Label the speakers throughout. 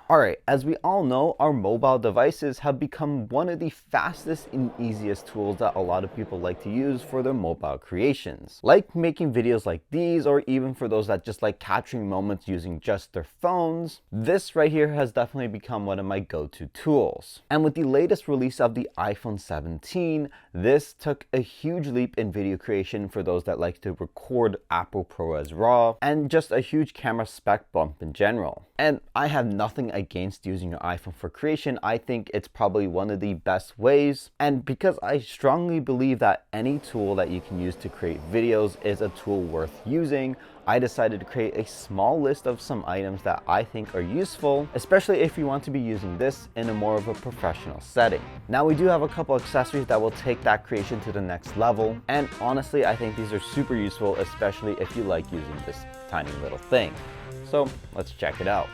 Speaker 1: Alright, as we all know, our mobile devices have become one of the fastest and easiest tools that a lot of people like to use for their mobile creations. Like making videos like these, or even for those that just like capturing moments using just their phones, this right here has definitely become one of my go-to tools. And with the latest release of the iPhone 17, this took a huge leap in video creation for those that like to record Apple ProRes RAW, and just a huge camera spec bump in general. And I have nothing against using your iPhone for creation. I think it's probably one of the best ways, and because I strongly believe that any tool that you can use to create videos is a tool worth using, I decided to create a small list of some items that I think are useful, especially if you want to be using this in a more of a professional setting. Now we do have a couple accessories that will take that creation to the next level, and honestly I think these are super useful, especially if you like using this tiny little thing. So let's check it out.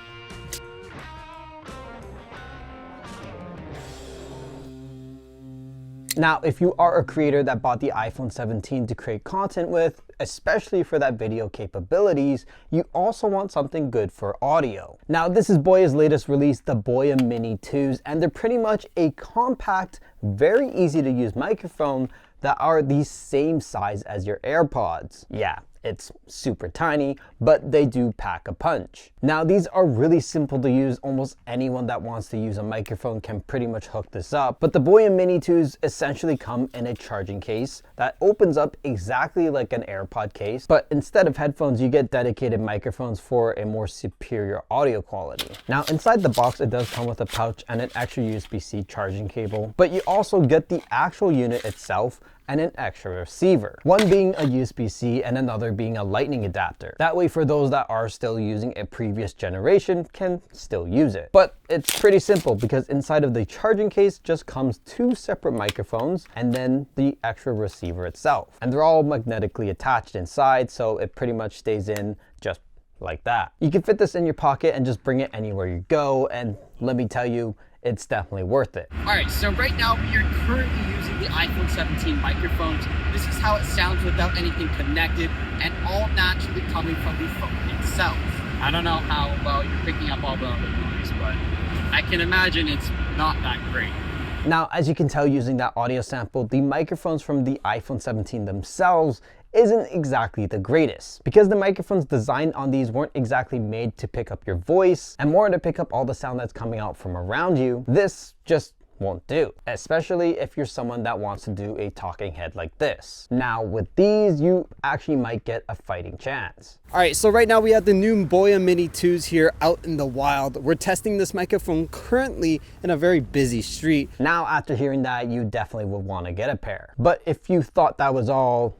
Speaker 2: Now, if you are a creator that bought the iPhone 17 to create content with, especially for that video capabilities, you also want something good for audio. Now, this is BOYA's latest release, the BOYA Mini 2s, and they're pretty much a compact, very easy to use microphone that are the same size as your AirPods. Yeah, it's super tiny, but they do pack a punch. Now, these are really simple to use. Almost anyone that wants to use a microphone can pretty much hook this up. But the BOYA Mini 2s essentially come in a charging case that opens up exactly like an AirPod case, but instead of headphones, you get dedicated microphones for a more superior audio quality. Now, inside the box, it does come with a pouch and an extra USB-C charging cable, but you also get the actual unit itself and an extra receiver, one being a USB-C and another being a lightning adapter. That way, for those that are still using a previous generation can still use it. But it's pretty simple because inside of the charging case just comes two separate microphones and then the extra receiver itself. And they're all magnetically attached inside, so it pretty much stays in just like that. You can fit this in your pocket and just bring it anywhere you go, and let me tell you, it's definitely worth it.
Speaker 3: Alright, so right now we are currently using the iPhone 17 microphones. This is how it sounds without anything connected, and all naturally coming from the phone itself. I don't know how well you're picking up all the other noise, but I can imagine it's not that great.
Speaker 2: Now, as you can tell using that audio sample, the microphones from the iPhone 17 themselves isn't exactly the greatest, because the microphones designed on these weren't exactly made to pick up your voice and more to pick up all the sound that's coming out from around you. This just won't do, especially if you're someone that wants to do a talking head like this. Now with these, you actually might get a fighting chance.
Speaker 3: Alright, so right now we have the new BOYA Mini 2s here out in the wild. We're testing this microphone currently in a very busy street.
Speaker 2: Now, after hearing that, you definitely would want to get a pair. But if you thought that was all,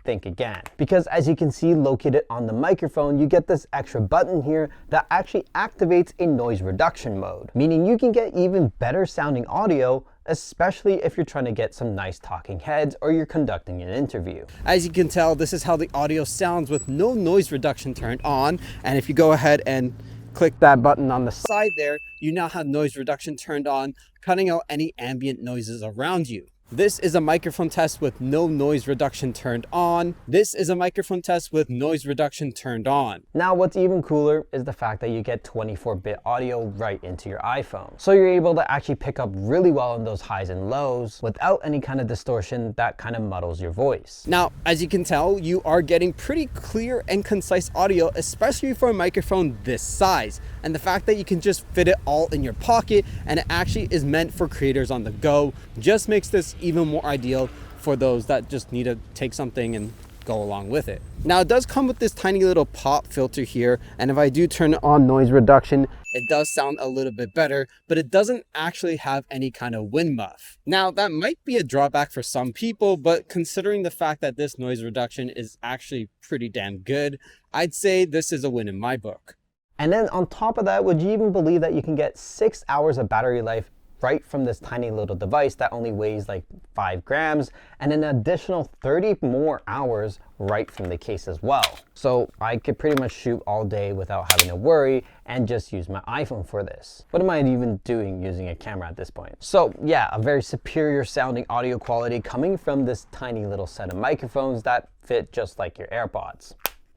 Speaker 2: think again, because as you can see located on the microphone, you get this extra button here that actually activates a noise reduction mode, meaning you can get even better sounding audio, especially if you're trying to get some nice talking heads or you're conducting an interview.
Speaker 3: As you can tell, this is how the audio sounds with no noise reduction turned on, and if you go ahead and click that button on the side there, you now have noise reduction turned on, cutting out any ambient noises around you. This is a microphone test with no noise reduction turned on. This is a microphone test with noise reduction turned on.
Speaker 2: Now, what's even cooler is the fact that you get 24-bit audio right into your iPhone. So you're able to actually pick up really well on those highs and lows without any kind of distortion that kind of muddles your voice.
Speaker 3: Now, as you can tell, you are getting pretty clear and concise audio, especially for a microphone this size. And the fact that you can just fit it all in your pocket and it actually is meant for creators on the go just makes this even more ideal for those that just need to take something and go along with it. Now, it does come with this tiny little pop filter here, and if I do turn on noise reduction, it does sound a little bit better, but it doesn't actually have any kind of wind muff. Now, that might be a drawback for some people, but considering the fact that this noise reduction is actually pretty damn good, I'd say this is a win in my book.
Speaker 2: And then on top of that, would you even believe that you can get 6 hours of battery life right from this tiny little device that only weighs like 5 grams, and an additional 30 more hours right from the case as well. So I could pretty much shoot all day without having to worry and just use my iPhone for this. What am I even doing using a camera at this point? So yeah, a very superior sounding audio quality coming from this tiny little set of microphones that fit just like your AirPods.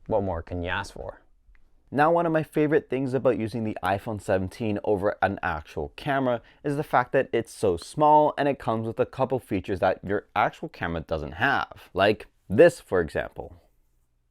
Speaker 2: What more can you ask for?
Speaker 1: Now, one of my favorite things about using the iPhone 17 over an actual camera is the fact that it's so small and it comes with a couple features that your actual camera doesn't have. Like this, for example.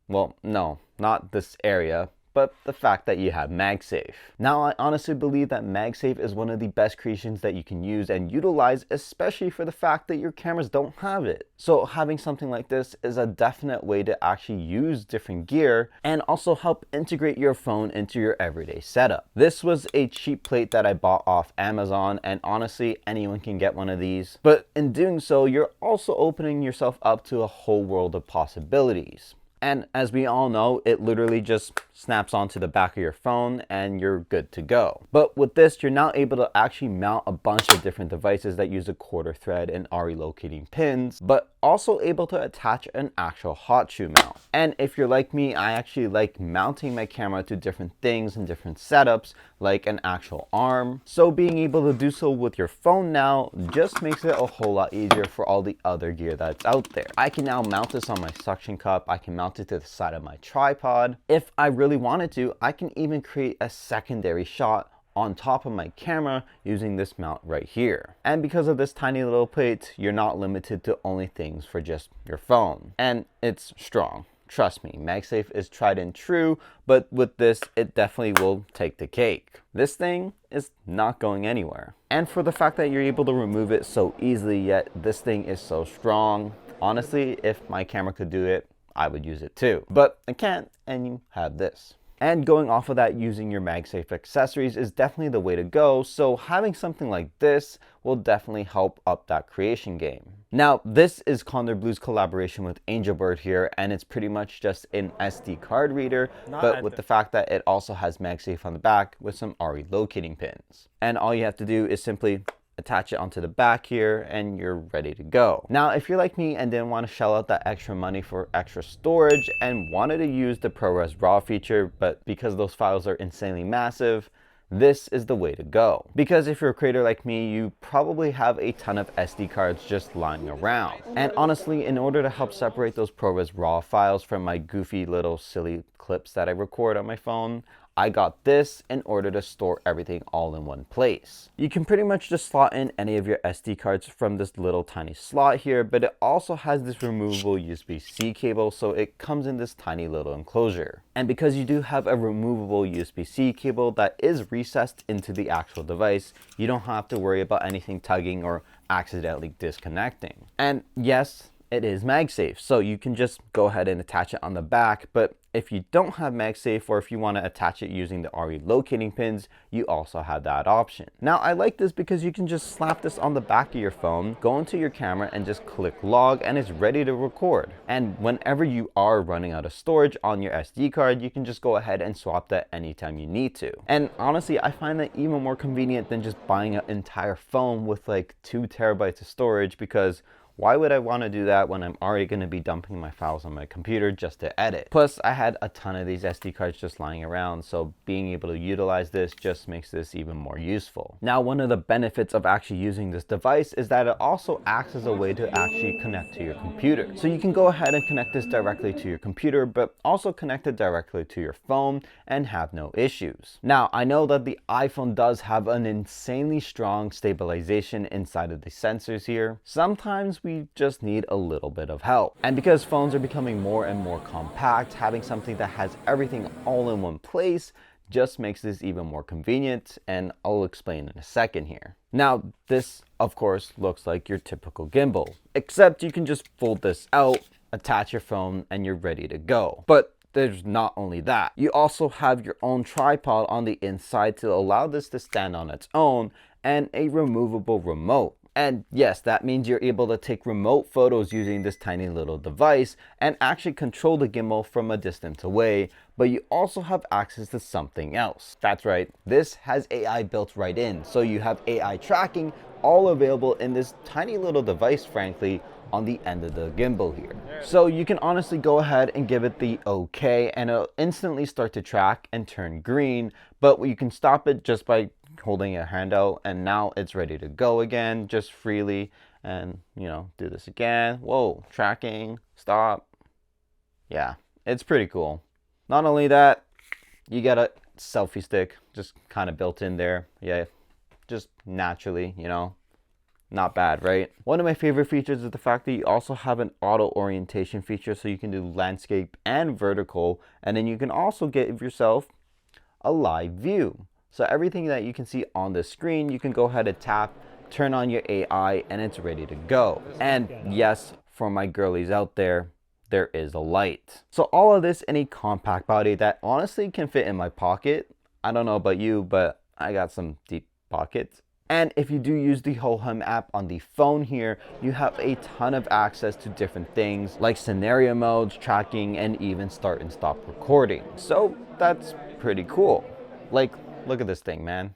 Speaker 1: Well, no, not this area, but the fact that you have MagSafe. Now, I honestly believe that MagSafe is one of the best creations that you can use and utilize, especially for the fact that your cameras don't have it. So having something like this is a definite way to actually use different gear and also help integrate your phone into your everyday setup. This was a cheap plate that I bought off Amazon, and honestly, anyone can get one of these. But in doing so, you're also opening yourself up to a whole world of possibilities. And as we all know, it literally just snaps onto the back of your phone and you're good to go. But with this, you're now able to actually mount a bunch of different devices that use a quarter thread and RE locating pins, but also able to attach an actual hot shoe mount. And if you're like me, I actually like mounting my camera to different things and different setups, like an actual arm. So being able to do so with your phone now just makes it a whole lot easier for all the other gear that's out there. I can now mount this on my suction cup. I can mount it to the side of my tripod. If I really wanted to, I can even create a secondary shot on top of my camera using this mount right here. And because of this tiny little plate, you're not limited to only things for just your phone. And it's strong. Trust me, MagSafe is tried and true, but with this, it definitely will take the cake. This thing is not going anywhere. And for the fact that you're able to remove it so easily, yet this thing is so strong, honestly, if my camera could do it, I would use it too. But I can't, and you have this. And going off of that, using your MagSafe accessories is definitely the way to go, so having something like this will definitely help up that creation game. Now, this is KONDOR Blue's collaboration with ANGELBIRD here, and it's pretty much just an SD card reader, but with the fact that it also has MagSafe on the back with some RE locating pins. And all you have to do is simply attach it onto the back here and you're ready to go. Now, if you're like me and didn't want to shell out that extra money for extra storage and wanted to use the ProRes RAW feature, but because those files are insanely massive, this is the way to go. Because if you're a creator like me, you probably have a ton of SD cards just lying around. And honestly, in order to help separate those ProRes RAW files from my goofy little silly clips that I record on my phone, I got this in order to store everything all in one place. You can pretty much just slot in any of your SD cards from this little tiny slot here, but it also has this removable USB-C cable, so it comes in this tiny little enclosure. And because you do have a removable USB-C cable that is recessed into the actual device, you don't have to worry about anything tugging or accidentally disconnecting. And yes, it is MagSafe, so you can just go ahead and attach it on the back, but if you don't have MagSafe, or if you want to attach it using the RE locating pins, you also have that option. Now, I like this because you can just slap this on the back of your phone, go into your camera and just click log, and it's ready to record. And whenever you are running out of storage on your SD card, you can just go ahead and swap that anytime you need to. And honestly, I find that even more convenient than just buying an entire phone with like 2 terabytes of storage, because why would I want to do that when I'm already going to be dumping my files on my computer just to edit? Plus, I had a ton of these SD cards just lying around, so being able to utilize this just makes this even more useful. Now, one of the benefits of actually using this device is that it also acts as a way to actually connect to your computer. So you can go ahead and connect this directly to your computer, but also connect it directly to your phone and have no issues. Now, I know that the iPhone does have an insanely strong stabilization inside of the sensors here. Sometimes we just need a little bit of help. And because phones are becoming more and more compact, having something that has everything all in one place just makes this even more convenient, and I'll explain in a second here. Now, this of course looks like your typical gimbal, except you can just fold this out, attach your phone, and you're ready to go. But there's not only that, you also have your own tripod on the inside to allow this to stand on its own, and a removable remote. And yes, that means you're able to take remote photos using this tiny little device and actually control the gimbal from a distance away, but you also have access to something else. That's right, this has AI built right in, so you have AI tracking all available in this tiny little device, frankly, on the end of the gimbal here. So you can honestly go ahead and give it the OK, and it'll instantly start to track and turn green, but you can stop it just by holding a hand out, and now it's ready to go again just freely. And do this again. Whoa, tracking, stop. Yeah, it's pretty cool. Not only that, You get a selfie stick just kind of built in there. Yeah, just naturally, you know. Not bad, right? One of my favorite features is the fact that you also have an auto orientation feature, so you can do landscape and vertical, and then you can also give yourself a live view. So everything that you can see on the screen, you can go ahead and tap, turn on your AI, and it's ready to go. And yes, for my girlies out there, there is a light. So all of this in a compact body that honestly can fit in my pocket. I don't know about you, but I got some deep pockets. And if you do use the Ho-Hum app on the phone here, you have a ton of access to different things like scenario modes, tracking, and even start and stop recording. So that's pretty cool. Like, look at this thing, man.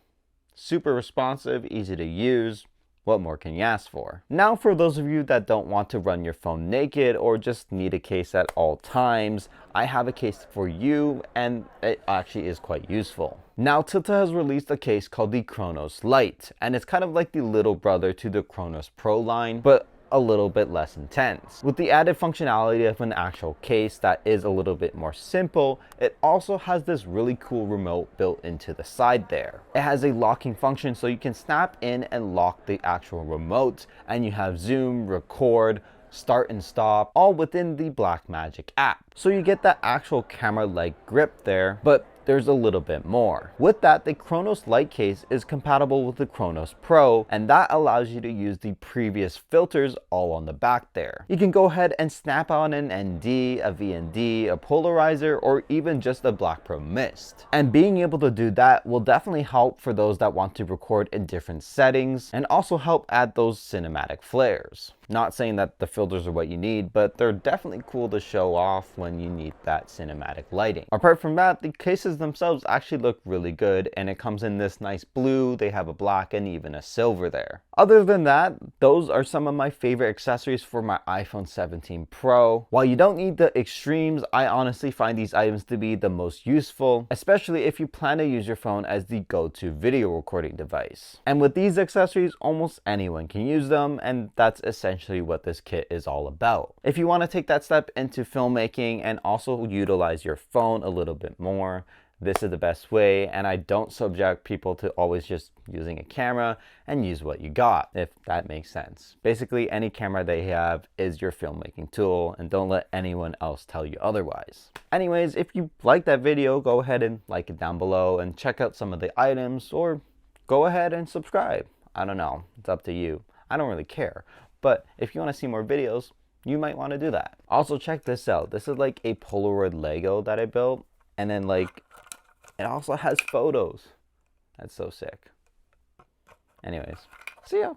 Speaker 1: Super responsive, easy to use. What more can you ask for? Now, for those of you that don't want to run your phone naked or just need a case at all times, I have a case for you, and it actually is quite useful. Now, TILTA has released a case called the Khronos Lite, and it's kind of like the little brother to the Khronos Pro line, but a little bit less intense. With the added functionality of an actual case that is a little bit more simple, it also has this really cool remote built into the side there. It has a locking function, so you can snap in and lock the actual remote, and you have zoom, record, start and stop, all within the Blackmagic app. So you get that actual camera-like grip there, but there's a little bit more. With that, the Khronos Lite case is compatible with the Khronos Pro, and that allows you to use the previous filters all on the back there. You can go ahead and snap on an ND, a VND, a polarizer, or even just a Black Pro Mist. And being able to do that will definitely help for those that want to record in different settings, and also help add those cinematic flares. Not saying that the filters are what you need, but they're definitely cool to show off when you need that cinematic lighting. Apart from that, the cases themselves actually look really good, and it comes in this nice blue, they have a black and even a silver there. Other than that, those are some of my favorite accessories for my iPhone 17 Pro. While you don't need the extremes, I honestly find these items to be the most useful, especially if you plan to use your phone as the go-to video recording device. And with these accessories, almost anyone can use them, and that's essentially what this kit is all about. If you want to take that step into filmmaking and also utilize your phone a little bit more, this is the best way, and I don't subject people to always just using a camera and use what you got, if that makes sense. Basically, any camera they have is your filmmaking tool, and don't let anyone else tell you otherwise. Anyways, if you like that video, go ahead and like it down below and check out some of the items, or go ahead and subscribe. I don't know, it's up to you. I don't really care, but if you want to see more videos, you might want to do that. Also, check this out. This is like a Polaroid Lego that I built, and then like it also has photos. That's so sick. Anyways, see ya.